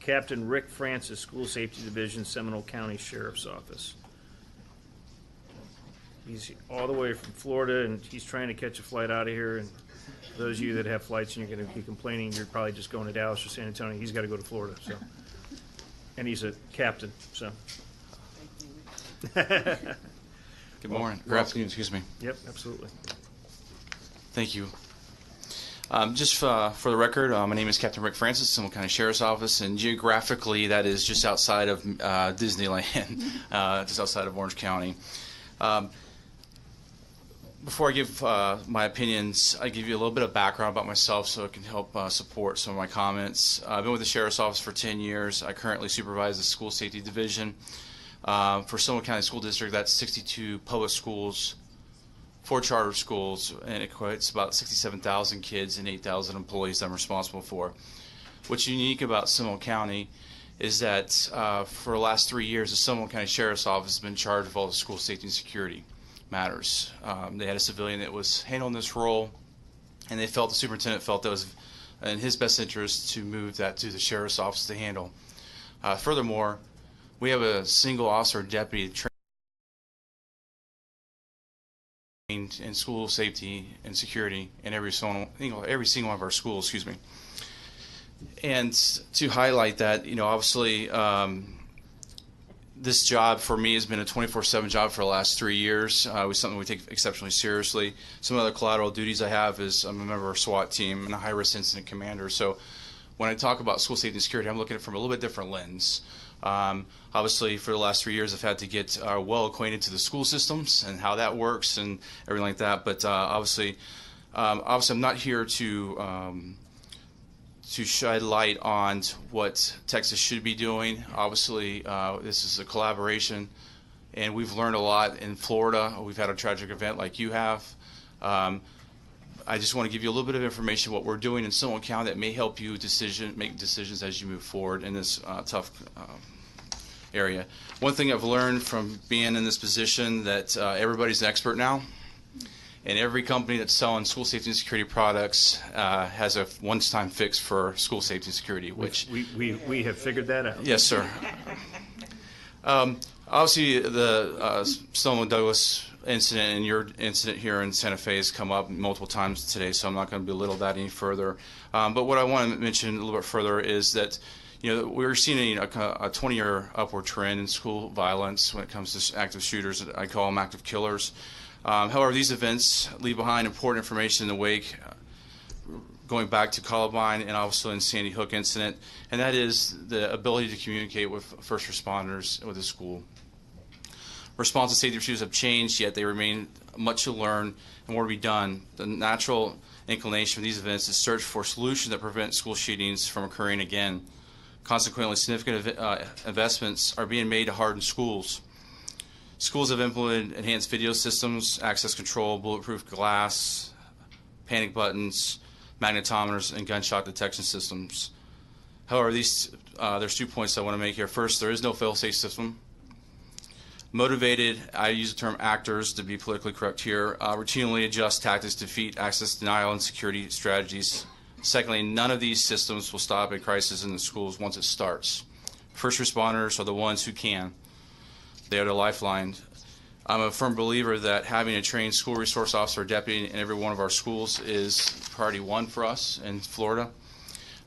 Captain Rick Francis, School Safety Division, Seminole County Sheriff's Office. He's all the way from Florida, and he's trying to catch a flight out of here. And those of you that have flights and you're going to be complaining, you're probably just going to Dallas or San Antonio. He's got to go to Florida. So, and he's a captain. So. Good morning. Good afternoon. Excuse me. Yep, absolutely. Thank you. Just for the record, my name is Captain Rick Francis, Seminole County Sheriff's Office, and geographically that is just outside of Disneyland, just outside of Orange County. Before I give my opinions, I give you a little bit of background about myself so it can help support some of my comments. I've been with the Sheriff's Office for 10 years. I currently supervise the School Safety Division. For Seminole County School District, that's 62 public schools, 4 charter schools, and it equates about 67,000 kids and 8,000 employees I'm responsible for. What's unique about Seminole County is that for the last 3 years, the Seminole County Sheriff's Office has been charged with all the school safety and security matters. They had a civilian that was handling this role, and they felt, the superintendent felt that it was in his best interest to move that to the Sheriff's Office to handle. Furthermore, we have a single officer deputy trained in school safety and security in every single one of our schools, excuse me. And to highlight that, obviously, this job for me has been a 24/7 job for the last 3 years. It was something we take exceptionally seriously. Some other collateral duties I have is I'm a member of a SWAT team and a high-risk incident commander. So when I talk about school safety and security, I'm looking at it from a little bit different lens. Obviously, for the last 3 years, I've had to get well acquainted to the school systems and how that works and everything like that. But obviously, I'm not here to shed light on what Texas should be doing. Obviously, this is a collaboration, and we've learned a lot in Florida. We've had a tragic event like you have. I just want to give you a little bit of information what we're doing in Seminole County that may help you make decisions as you move forward in this tough area. One thing I've learned from being in this position that everybody's an expert now. And every company that's selling school safety and security products has a one-time fix for school safety and security, which we have figured that out. Yes, sir. Obviously, the Stoneman Douglas incident and your incident here in Santa Fe has come up multiple times today, so I'm not going to belittle that any further. But what I want to mention a little bit further is that we're seeing a 20-year upward trend in school violence when it comes to active shooters. I call them active killers. However, these events leave behind important information in the wake, going back to Columbine and also in Sandy Hook incident, and that is the ability to communicate with first responders with the school. Response and safety issues have changed, yet they remain much to learn and more to be done. The natural inclination of these events is search for solutions that prevent school shootings from occurring again. Consequently, significant investments are being made to harden schools. Schools have implemented enhanced video systems, access control, bulletproof glass, panic buttons, magnetometers, and gunshot detection systems. However, there's 2 points I want to make here. First, there is no fail-safe system. Motivated, I use the term actors to be politically correct here, routinely adjust tactics to defeat access denial and security strategies. Secondly, none of these systems will stop a crisis in the schools once it starts. First responders are the ones who can. They are the lifeline. I'm a firm believer that having a trained school resource officer or deputy in every one of our schools is priority one for us in Florida.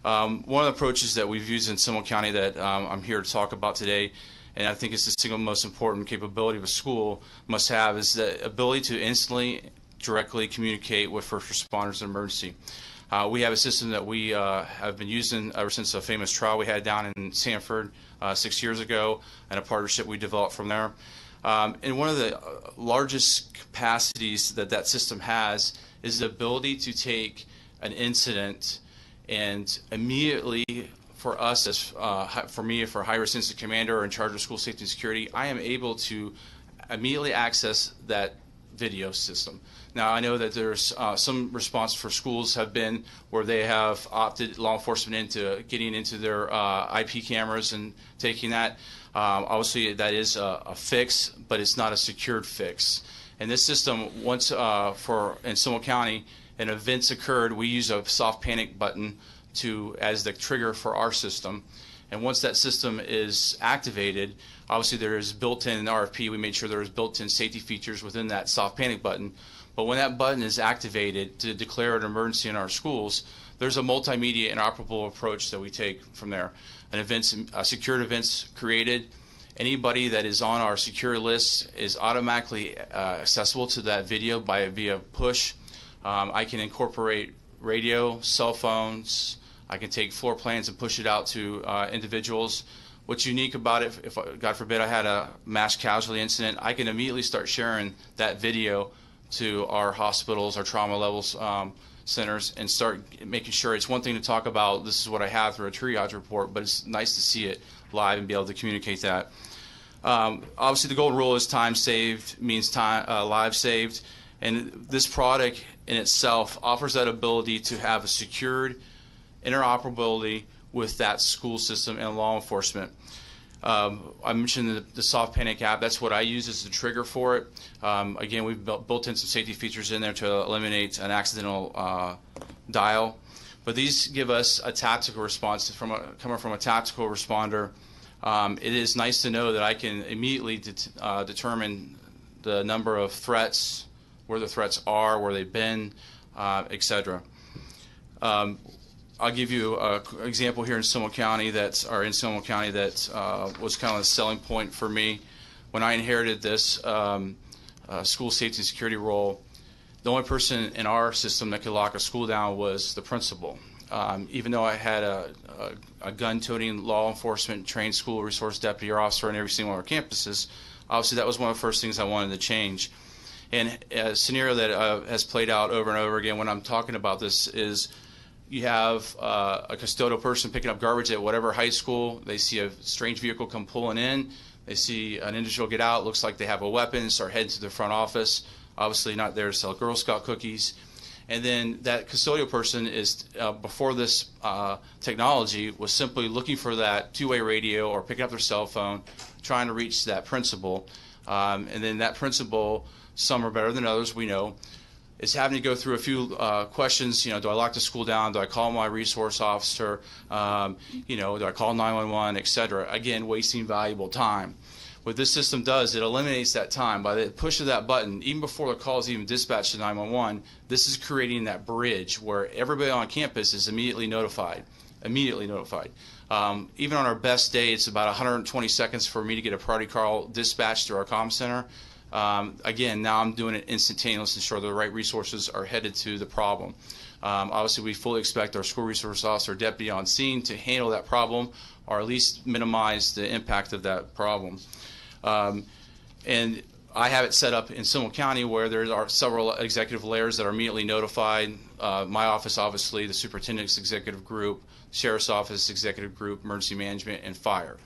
One of the approaches that we've used in Seminole County that I'm here to talk about today, and I think it's the single most important capability of a school must have, is the ability to instantly, directly communicate with first responders in emergency. We have a system that we have been using ever since a famous trial we had down in Sanford 6 years ago, and a partnership we developed from there. And one of the largest capacities that system has is the ability to take an incident and immediately, for us, as for me, for high-risk incident commander or in charge of school safety and security, I am able to immediately access that video system. Now, I know that there's some response for schools have been where they have opted law enforcement into getting into their IP cameras and taking that. Obviously, that is a fix, but it's not a secured fix. And this system, once in Seminole County, an event's occurred, we use a soft panic button as the trigger for our system. And once that system is activated, obviously there is built-in in the RFP, we made sure there was built-in safety features within that soft panic button. But when that button is activated to declare an emergency in our schools, there's a multimedia interoperable approach that we take from there. Secured events created. Anybody that is on our secure list is automatically accessible to that video via push. I can incorporate radio, cell phones. I can take floor plans and push it out to individuals. What's unique about it, if God forbid I had a mass casualty incident, I can immediately start sharing that video to our hospitals, our trauma levels centers, and start making sure. It's one thing to talk about, this is what I have through a triage report, but it's nice to see it live and be able to communicate that. Obviously, the golden rule is time saved means time lives saved, and this product in itself offers that ability to have a secured interoperability with that school system and law enforcement. I mentioned the Soft Panic app. That's what I use as the trigger for it. Again, we've built in some safety features in there to eliminate an accidental dial. But these give us a tactical response coming from a tactical responder. It is nice to know that I can immediately determine the number of threats, where the threats are, where they've been, etc. I'll give you an example here in Seminole County that was kind of a selling point for me. When I inherited this school safety and security role, the only person in our system that could lock a school down was the principal. Even though I had a gun-toting law enforcement trained school resource deputy or officer on every single one of our campuses, obviously that was one of the first things I wanted to change. And a scenario that has played out over and over again when I'm talking about this is you have a custodial person picking up garbage at whatever high school. They see a strange vehicle come pulling in. They see an individual get out. Looks like they have a weapon. Start heading to the front office. Obviously not there to sell Girl Scout cookies. And then that custodial person is, before this technology, was simply looking for that two-way radio or picking up their cell phone, trying to reach that principal. And then that principal, some are better than others, we know, is having to go through a few questions. Do I lock the school down? Do I call my resource officer? Do I call 911, et cetera? Again, wasting valuable time. What this system does, it eliminates that time. By the push of that button, even before the call is even dispatched to 911, this is creating that bridge where everybody on campus is immediately notified. Even on our best day, it's about 120 seconds for me to get a priority call dispatched through our comm center. Again, now I'm doing it instantaneously to ensure the right resources are headed to the problem. Obviously, we fully expect our school resource officer or deputy on scene to handle that problem or at least minimize the impact of that problem. And I have it set up in Seminole County where there are several executive layers that are immediately notified. My office, obviously, the superintendent's executive group, sheriff's office executive group, emergency management, and fire.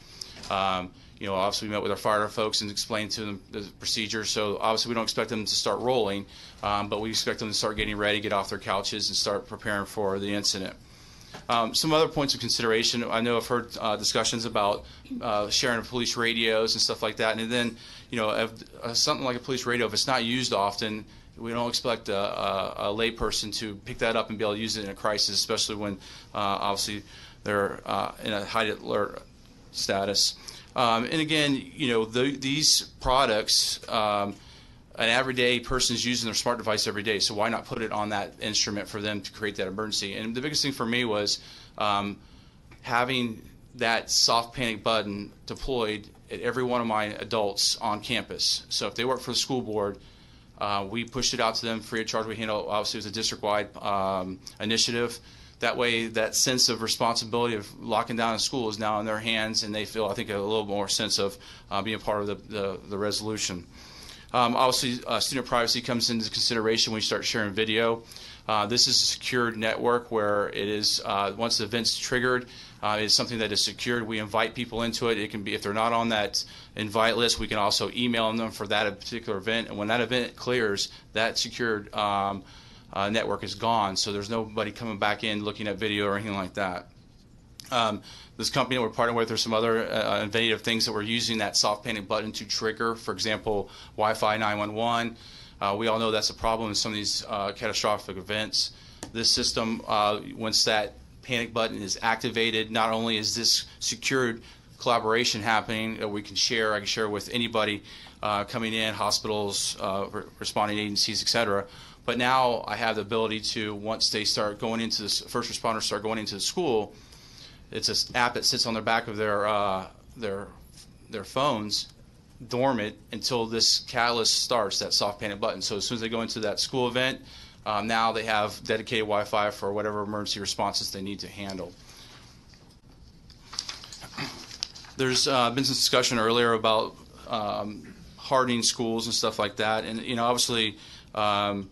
Obviously we met with our fire folks and explained to them the procedure. So obviously we don't expect them to start rolling, but we expect them to start getting ready, get off their couches, and start preparing for the incident. Some other points of consideration. I know I've heard discussions about sharing of police radios and stuff like that. And then, if, something like a police radio, if it's not used often, we don't expect a layperson to pick that up and be able to use it in a crisis, especially when obviously they're in a high alert status. And again, these products, an everyday person is using their smart device every day, so why not put it on that instrument for them to create that emergency? And the biggest thing for me was having that soft panic button deployed at every one of my adults on campus. So if they work for the school board, we pushed it out to them free of charge. We handle, obviously, it was a district-wide initiative. That way, that sense of responsibility of locking down a school is now in their hands, and they feel, I think, a little more sense of being part of the resolution. Obviously, student privacy comes into consideration when you start sharing video. This is a secured network where it is, once the event's triggered, it's something that is secured. We invite people into it. It can be, if they're not on that invite list, we can also email them for that particular event. And when that event clears, that secured network is gone, so there's nobody coming back in looking at video or anything like that. This company that we're partnering with, there's some other innovative things that we're using that soft panic button to trigger. For example, Wi-Fi 911. We all know that's a problem in some of these catastrophic events. This system, once that panic button is activated, not only is this secured collaboration happening that we can share, I can share with anybody coming in, hospitals, responding agencies, etc. But now I have the ability to, once they start going into this, first responders start going into the school, it's an app that sits on the back of their phones, dormant until this catalyst starts, that soft panic button. So as soon as they go into that school event, now they have dedicated Wi-Fi for whatever emergency responses they need to handle. There's been some discussion earlier about hardening schools and stuff like that, and obviously I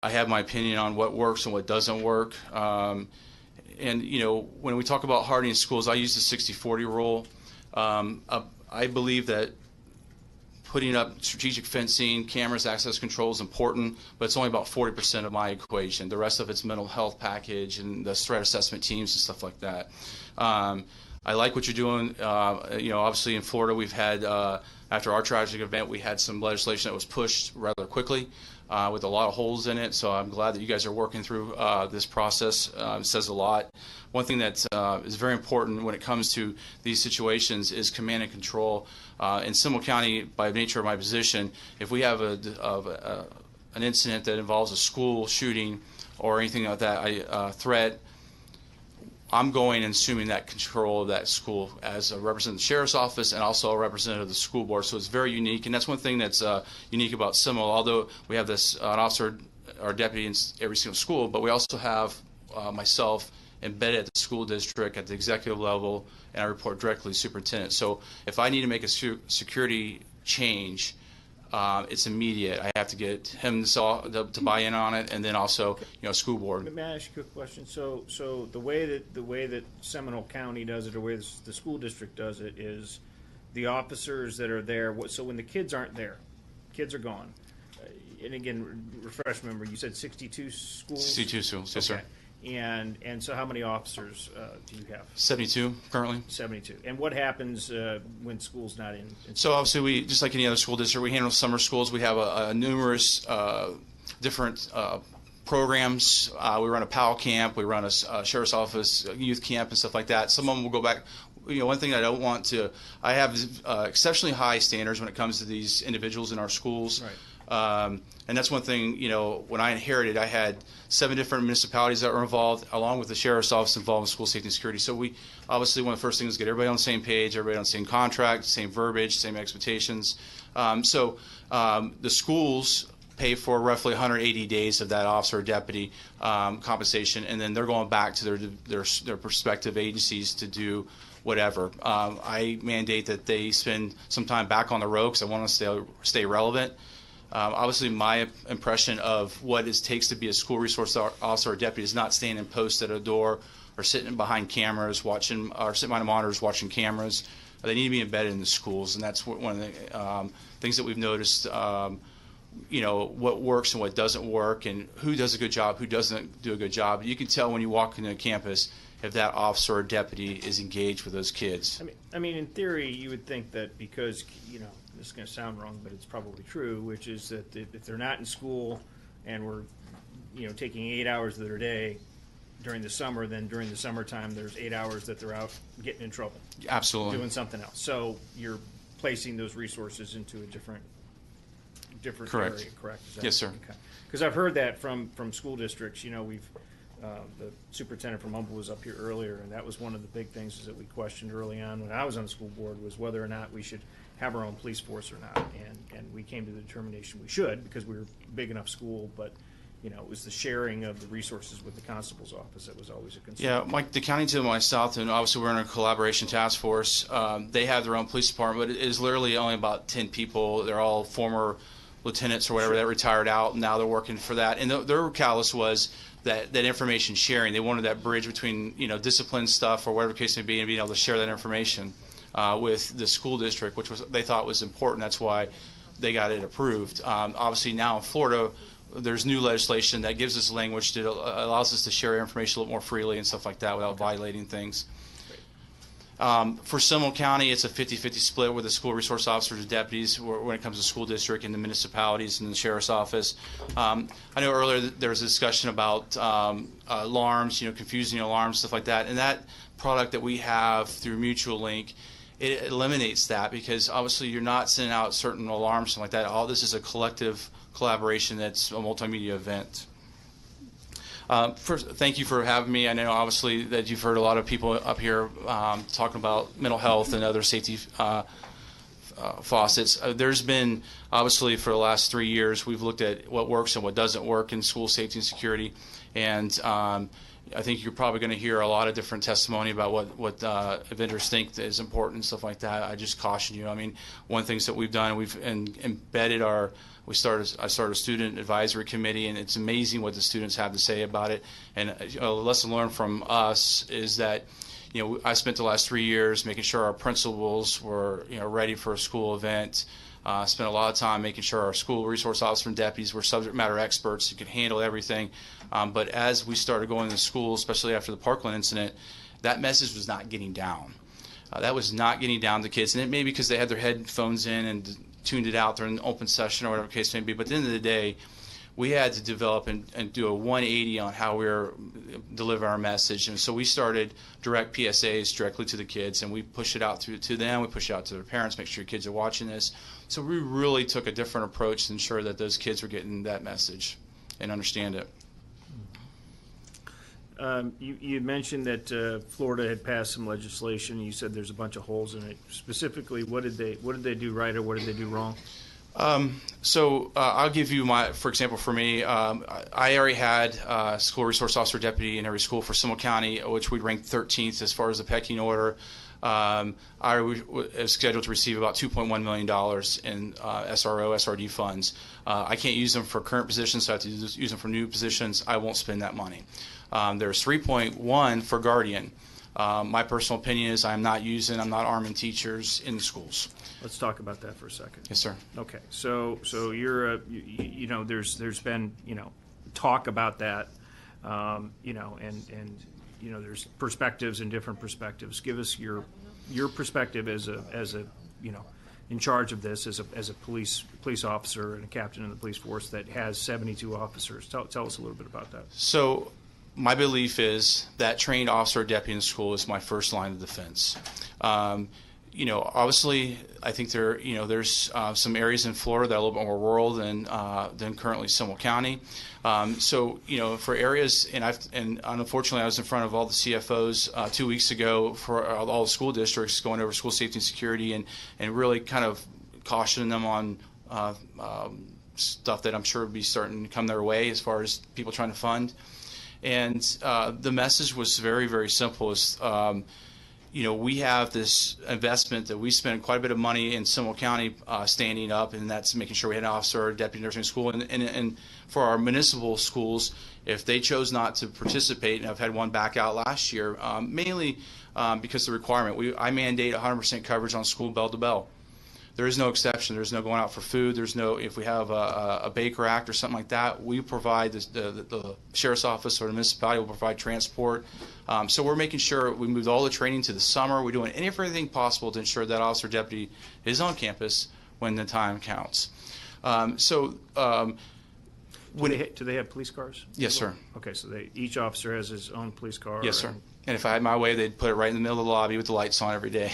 have my opinion on what works and what doesn't work. And when we talk about hardening schools, I use the 60-40 rule. I believe that putting up strategic fencing, cameras, access control is important, but it's only about 40% of my equation. The rest of it's mental health package and the threat assessment teams and stuff like that. I like what you're doing. Obviously in Florida, we've had, after our tragic event, we had some legislation that was pushed rather quickly with a lot of holes in it. So I'm glad that you guys are working through this process. It says a lot. One thing that is very important when it comes to these situations is command and control. In Seminole County, by nature of my position, if we have an incident that involves a school shooting or anything like that, threat, I'm going and assuming that control of that school as a representative of the sheriff's office and also a representative of the school board. So it's very unique, and that's one thing that's unique about Seminole. Although we have this an officer or deputy in every single school, but we also have myself embedded at the school district at the executive level, and I report directly to the superintendent. So if I need to make a security change, it's immediate. I have to get him to buy in on it, and then also, school board. May I ask you a question? So the way that Seminole County does it, or the way the school district does it, is the officers that are there. So when the kids aren't there, kids are gone. And again, refresh my memory. You said 62 schools. 62 schools, yes, sir. And so how many officers do you have? 72 currently. 72. And what happens when school's not in? So obviously we, just like any other school district, we handle summer schools. We have a numerous different programs. We run a PAL camp. We run a sheriff's office youth camp and stuff like that. Some of them will go back. One thing I don't want to, I have exceptionally high standards when it comes to these individuals in our schools. Right. And that's one thing, when I inherited, I had 7 different municipalities that were involved, along with the sheriff's office involved in school safety and security. So we, obviously, one of the first things is get everybody on the same page, everybody on the same contract, same verbiage, same expectations. The schools pay for roughly 180 days of that officer or deputy compensation, and then they're going back to their prospective agencies to do whatever. I mandate that they spend some time back on the road because I want to stay relevant. Obviously, my impression of what it takes to be a school resource officer or deputy is not standing posted at a door or sitting behind cameras watching, or sitting behind monitors watching cameras. They need to be embedded in the schools, and that's one of the things that we've noticed. What works and what doesn't work, and who does a good job, who doesn't do a good job. You can tell when you walk into a campus if that officer or deputy is engaged with those kids. I mean, in theory, you would think that because, this is going to sound wrong, but it's probably true, which is that if they're not in school and we're, taking 8 hours of their day during the summer, then during the summertime, there's 8 hours that they're out getting in trouble. Absolutely. Doing something else. So you're placing those resources into a different correct. area, correct? Yes, sir. Okay. Because I've heard that from school districts. We've the superintendent from Humble was up here earlier, and that was one of the big things is that we questioned early on when I was on the school board was whether or not we should have our own police force or not, and we came to the determination we should because we were a big enough school, but it was the sharing of the resources with the constable's office that was always a concern. Yeah, the county to my south, and obviously we're in a collaboration task force. They have their own police department, but it is literally only about 10 people. They're all former lieutenants or whatever that retired out, and now they're working for that. And their callous was that information sharing. They wanted that bridge between discipline stuff or whatever the case may be, and being able to share that information with the school district, which they thought was important. That's why they got it approved. Obviously now in Florida, there's new legislation that gives us language that allows us to share information a little more freely and stuff like that without violating things. For Seminole County, it's a 50-50 split with the school resource officers and deputies when it comes to school district and the municipalities and the sheriff's office. I know earlier there was a discussion about alarms, confusing alarms, stuff like that. And that product that we have through Mutual Link, it eliminates that, because obviously you're not sending out certain alarms, something like that. All this is a collective collaboration that's a multimedia event. First, thank you for having me. I know obviously that you've heard a lot of people up here talking about mental health and other safety faucets. There's been, obviously for the last 3 years, we've looked at what works and what doesn't work in school safety and security. And I think you're probably going to hear a lot of different testimony about what vendors think is important and stuff like that. I just caution you. I mean, one of the things that we've done, we've embedded I started a student advisory committee, and it's amazing what the students have to say about it. And a lesson learned from us is that, I spent the last 3 years making sure our principals were, ready for a school event. Spent a lot of time making sure our school resource officers and deputies were subject matter experts who could handle everything. But as we started going to schools, especially after the Parkland incident, that message was not getting down. That was not getting down to kids, and it may be because they had their headphones in and tuned it out during an open session or whatever the case may be. But at the end of the day, we had to develop and do a 180 on how we were delivering our message. And so we started direct PSAs directly to the kids, and we push it out to them. We push it out to their parents, make sure your kids are watching this. So we really took a different approach to ensure that those kids were getting that message and understand it. You mentioned that Florida had passed some legislation. You said there's a bunch of holes in it. Specifically, what did they do right, or what did they do wrong? I'll give you for example, for me, I already had a school resource officer deputy in every school for Seminole County, which we ranked 13th as far as the pecking order. I was scheduled to receive about $2.1 million in SRO, SRD funds. I can't use them for current positions, so I have to use them for new positions. I won't spend that money. There's 3.1 for Guardian. My personal opinion is I'm not arming teachers in the schools. Let's talk about that for a second. Yes, sir. Okay, so you're there's been talk about that, and there's perspectives and different perspectives. Give us your perspective as a in charge of this, as a police officer and a captain in the police force that has 72 officers. Tell us a little bit about that. So my belief is that trained officer or deputy in school is my first line of defense. Obviously, I think there's some areas in Florida that are a little bit more rural than currently Seminole County. For areas, and unfortunately, I was in front of all the CFOs 2 weeks ago for all the school districts going over school safety and security, and really kind of cautioning them on stuff that I'm sure would be starting to come their way as far as people trying to fund. And the message was very, very simple. We have this investment that we spend quite a bit of money in Seminole County standing up, and that's making sure we had an officer or deputy nursing school. And for our municipal schools, if they chose not to participate, and I've had one back out last year, mainly because of the requirement. I mandate 100% coverage on school bell to bell. There is no exception. There's no going out for food. There's no, if we have a Baker Act or something like that, we provide the sheriff's office or the municipality will provide transport. So we're making sure we moved all the training to the summer. We're doing everything possible to ensure that officer deputy is on campus when the time counts. Do they have police cars? Yes, sir. Okay, so each officer has his own police car? Yes, sir. And if I had my way, they'd put it right in the middle of the lobby with the lights on every day.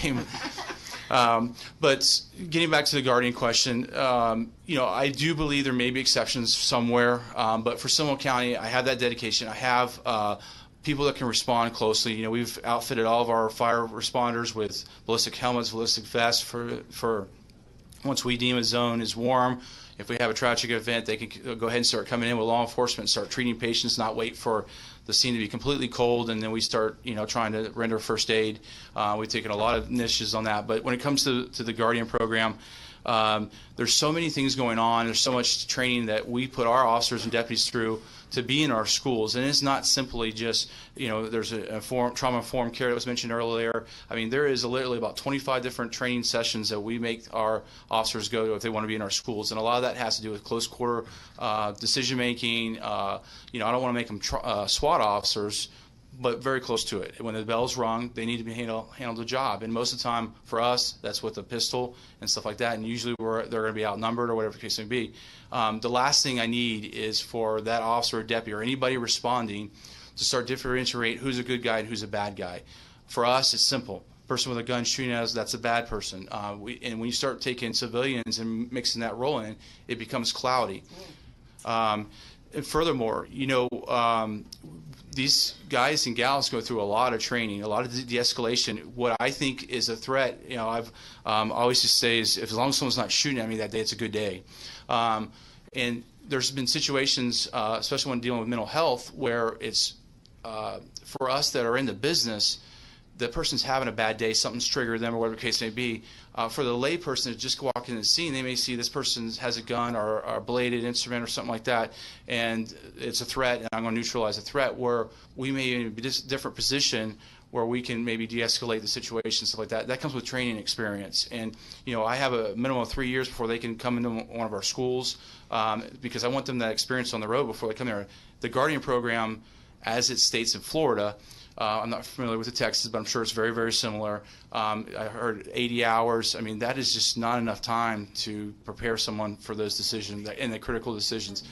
But getting back to the Guardian question, I do believe there may be exceptions somewhere. But for Seminole County, I have that dedication. I have people that can respond closely. We've outfitted all of our fire responders with ballistic helmets, ballistic vests for once we deem a zone is warm. If we have a tragic event, they can go ahead and start coming in with law enforcement, start treating patients, not wait for the scene to be completely cold, and then we start, trying to render first aid. We've taken a lot of initiatives on that. But when it comes to the Guardian program, there's so many things going on. There's so much training that we put our officers and deputies through to be in our schools. And it's not simply just, there's a trauma-informed care that was mentioned earlier. I mean, there is literally about 25 different training sessions that we make our officers go to if they want to be in our schools. And a lot of that has to do with close quarter decision-making. I don't want to make them SWAT officers, but very close to it. When the bell's rung, they need to be handle the job. And most of the time, for us, that's with a pistol and stuff like that. And usually they're going to be outnumbered or whatever the case may be. The last thing I need is for that officer or deputy or anybody responding to start differentiate who's a good guy and who's a bad guy. For us, it's simple. Person with a gun shooting at us, that's a bad person. And when you start taking civilians and mixing that role in, it becomes cloudy. And furthermore, these guys and gals go through a lot of training, a lot of de-escalation. What I think is a threat, I've always just say is, as long as someone's not shooting at me that day, it's a good day. And there's been situations, especially when dealing with mental health, where it's for us that are in the business, the person's having a bad day, something's triggered them or whatever the case may be. For the lay person to just walk in the scene, they may see this person has a gun or a bladed instrument or something like that, and it's a threat, and I'm going to neutralize the threat, where we may be in a different position where we can maybe de-escalate the situation, stuff like that. That comes with training experience. And, I have a minimum of 3 years before they can come into one of our schools, because I want them that experience on the road before they come there. The Guardian program, as it states in Florida, I'm not familiar with the Texas, but I'm sure it's very, very similar. I heard 80 hours. I mean, that is just not enough time to prepare someone for those decisions and the critical decisions.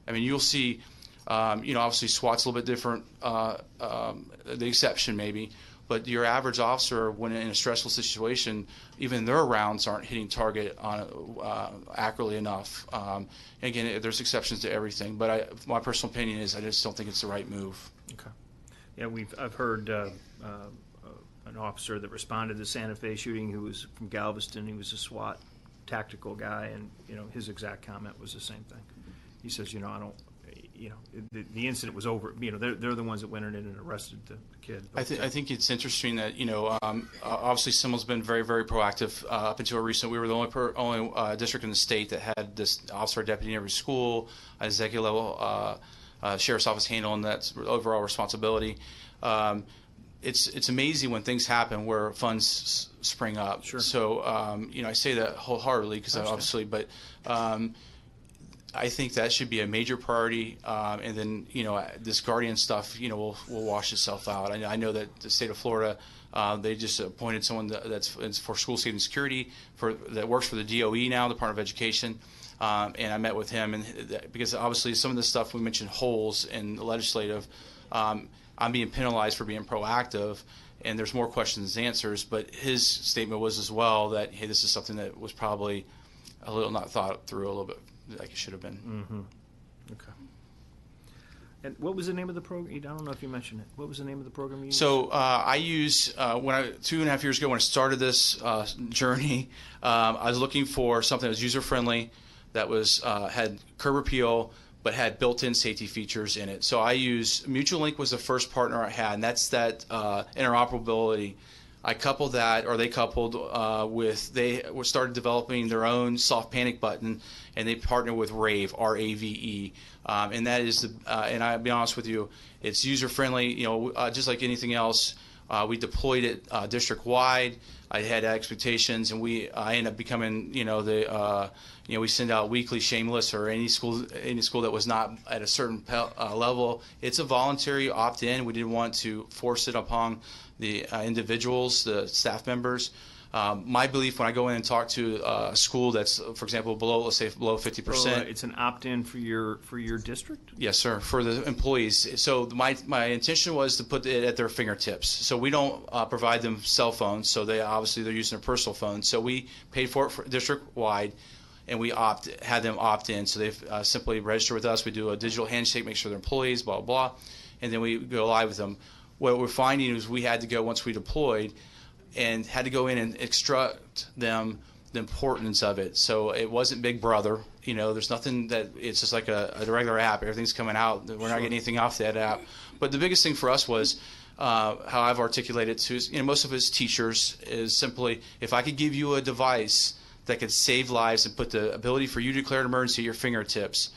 I mean, you'll see, obviously SWAT's a little bit different, the exception maybe, but your average officer, when in a stressful situation, even their rounds aren't hitting target on accurately enough. Again, there's exceptions to everything, but my personal opinion is I just don't think it's the right move. Okay. Yeah, I've heard an officer that responded to the Santa Fe shooting who was from Galveston. He was a SWAT tactical guy, and his exact comment was the same thing. He says, I don't, the incident was over. They're the ones that went in and arrested the kid. I think it's interesting that obviously Seminole's been very, very proactive up until recent. We were the only district in the state that had this officer or deputy in every school, executive level. Sheriff's office handling that overall responsibility. It's amazing when things happen where funds spring up. Sure. So I say that wholeheartedly because obviously, but I think that should be a major priority. And then this Guardian stuff will wash itself out. I know that the state of Florida, they just appointed someone that's for school safety and security that works for the DOE now, the Department of Education. And I met with him, and because obviously some of the stuff we mentioned holes in the legislative, I'm being penalized for being proactive, and there's more questions than answers. But his statement was as well that, hey, this is something that was probably a little not thought through a little bit like it should have been. Mm-hmm. Okay. And what was the name of the program? I don't know if you mentioned it. What was the name of the program you used? So I use, 2.5 years ago when I started this journey, I was looking for something that was user-friendly, that was had curb appeal, but had built-in safety features in it. So I used Mutual Link was the first partner I had, and that's that interoperability. I coupled that, or they coupled they started developing their own soft panic button, and they partnered with Rave, R-A-V-E, and that is and I'll be honest with you, it's user-friendly. Just like anything else, we deployed it district-wide. I had expectations, and I ended up becoming, we send out weekly shameless or any school that was not at a certain level. It's a voluntary opt-in. We didn't want to force it upon the individuals, the staff members. My belief when I go in and talk to a school that's, for example, let's say below 50%. It's an opt-in for your district? Yes, sir, for the employees. So my intention was to put it at their fingertips. So we don't provide them cell phones. So they're using their personal phones. So we paid for it for district-wide, and we had them opt in. So they've simply register with us. We do a digital handshake, make sure they're employees, blah, blah, blah, and then we go live with them. What we're finding is we had to go, once we deployed, and had to go in and instruct them the importance of it. So it wasn't Big Brother. There's nothing that it's just like a regular app. Everything's coming out. We're not getting anything off that app. But the biggest thing for us was how I've articulated to most of his teachers is simply, if I could give you a device that could save lives and put the ability for you to declare an emergency at your fingertips,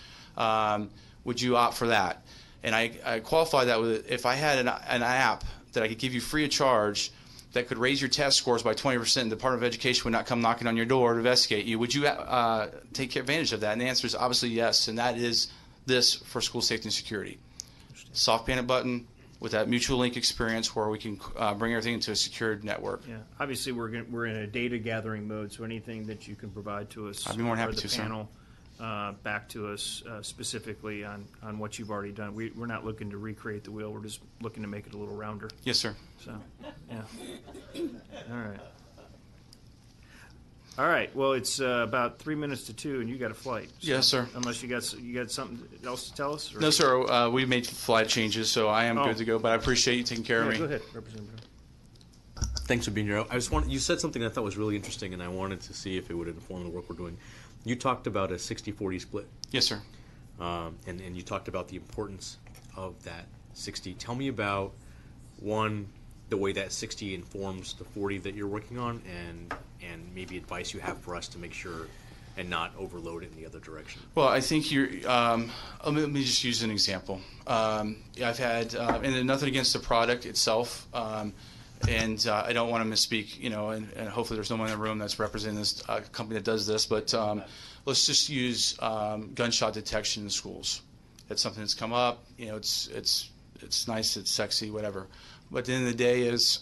would you opt for that? And I qualify that with, if I had an app that I could give you free of charge that could raise your test scores by 20%, and the Department of Education would not come knocking on your door to investigate you, would you take advantage of that? And the answer is obviously yes, and that is this for school safety and security. Soft panic button, with that mutual link experience where we can bring everything into a secured network. Yeah, obviously we're in a data gathering mode, so anything that you can provide to us, I'd be more than happy or the to, sir. panel, back to us specifically on what you've already done. We're not looking to recreate the wheel. We're just looking to make it a little rounder. Yes, sir. So, yeah. All right. Well, it's about 3 minutes to 2, and you got a flight. So Yes, sir. Unless you got something else to tell us? Or? No, sir. We made flight changes, so I am Oh. good to go. But I appreciate you taking care of me. Go ahead, Representative. Thanks for being here. You said something I thought was really interesting, and I wanted to see if it would inform the work we're doing. You talked about a 60-40 split, Yes, sir. and you talked about the importance of that 60. Tell me about, one, the way that 60 informs the 40 that you're working on, and maybe advice you have for us to make sure and not overload it in the other direction. Well, I think you're. Let me just use an example. I've had, and nothing against the product itself, and I don't want to misspeak, and hopefully there's no one in the room that's representing this company that does this, but let's just use gunshot detection in schools. It's something that's come up. It's nice, it's sexy, whatever. But at the end of the day is,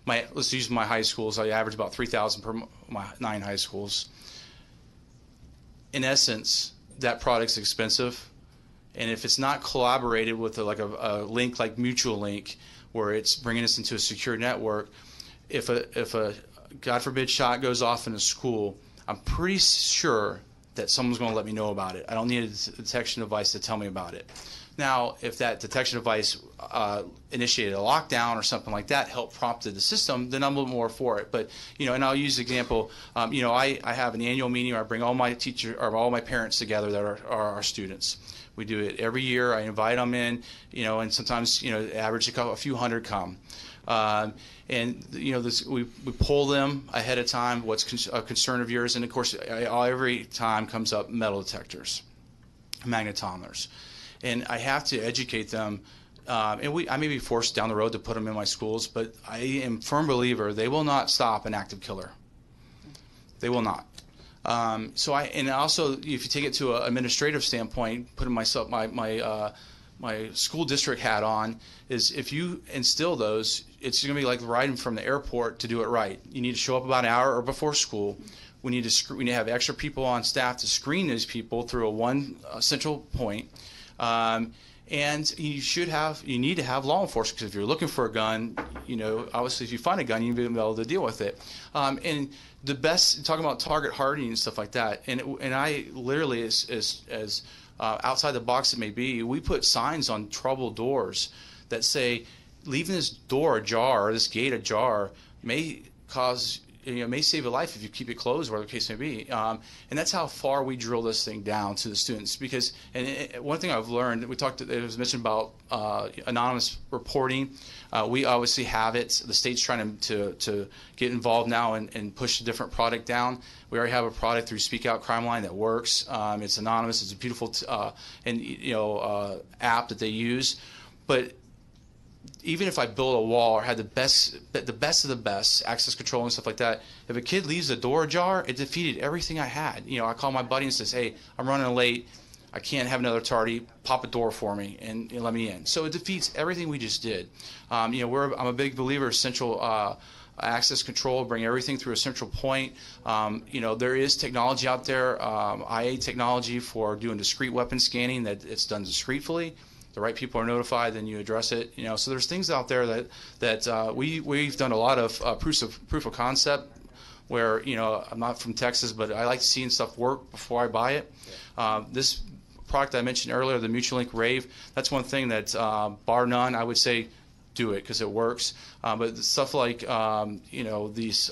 let's use my high schools. I average about 3,000 per my 9 high schools. In essence, that product's expensive, and if it's not collaborated with a link like Mutual Link, where it's bringing us into a secure network, if a God forbid shot goes off in a school, I'm pretty sure that someone's going to let me know about it. I don't need a detection device to tell me about it. Now, if that detection device initiated a lockdown or something like that, helped prompted the system, then I'm a little more for it. But and I'll use the example. I have an annual meeting where I bring all my teachers or all my parents together that are our students. We do it every year. I invite them in, and sometimes average a few hundred come. We poll them ahead of time. What's a concern of yours? And of course, every time comes up metal detectors, magnetometers. And I have to educate them, and I may be forced down the road to put them in my schools, but I am a firm believer they will not stop an active killer. They will not. And also, if you take it to an administrative standpoint, putting myself my school district hat on, is if you instill those, it's going to be like riding from the airport to do it right. You need to show up about an hour or before school. We need to have extra people on staff to screen those people through one central point. And you need to have law enforcement, because if you're looking for a gun, obviously if you find a gun, you need to be able to deal with it. And the best, talking about target hardening and stuff like that, and I literally, as outside the box it may be, we put signs on trouble doors that say, leaving this door ajar, or this gate ajar, may save a life if you keep it closed, whatever the case may be. And that's how far we drill this thing down to the students. Because, one thing I've learned, it was mentioned about anonymous reporting. We obviously have it. The state's trying to get involved now and push a different product down. We already have a product through Speak Out Crime Line that works. It's anonymous. It's a beautiful app that they use. But even if I build a wall or had the best of the best access control and stuff like that, if a kid leaves the door ajar, it defeated everything I had. I call my buddy and says, "Hey, I'm running late. I can't have another tardy. Pop a door for me and let me in." So it defeats everything we just did. I'm a big believer of central access control. Bring everything through a central point. There is technology out there, IA technology for doing discrete weapon scanning that it's done discreetly. The right people are notified, then you address it. So there's things out there that we've done a lot of proof of concept. Where I'm not from Texas, but I like seeing stuff work before I buy it. This product I mentioned earlier, the Mutual Link Rave, that's one thing that bar none, I would say do it because it works. But stuff like these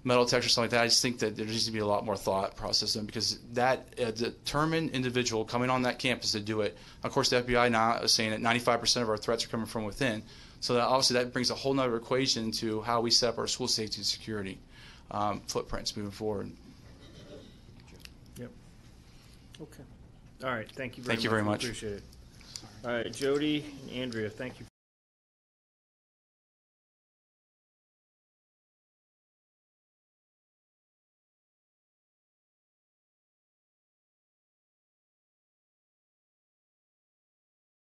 metal detectors, something like that, I just think that there needs to be a lot more thought process in, because that determined individual coming on that campus to do it. Of course, the FBI now is saying that 95% of our threats are coming from within. So that brings a whole nother equation to how we set up our school safety and security footprints moving forward. Yep. Okay. All right. Thank you very much. Thank you very much. Appreciate it. All right, Jody and Andrea, thank you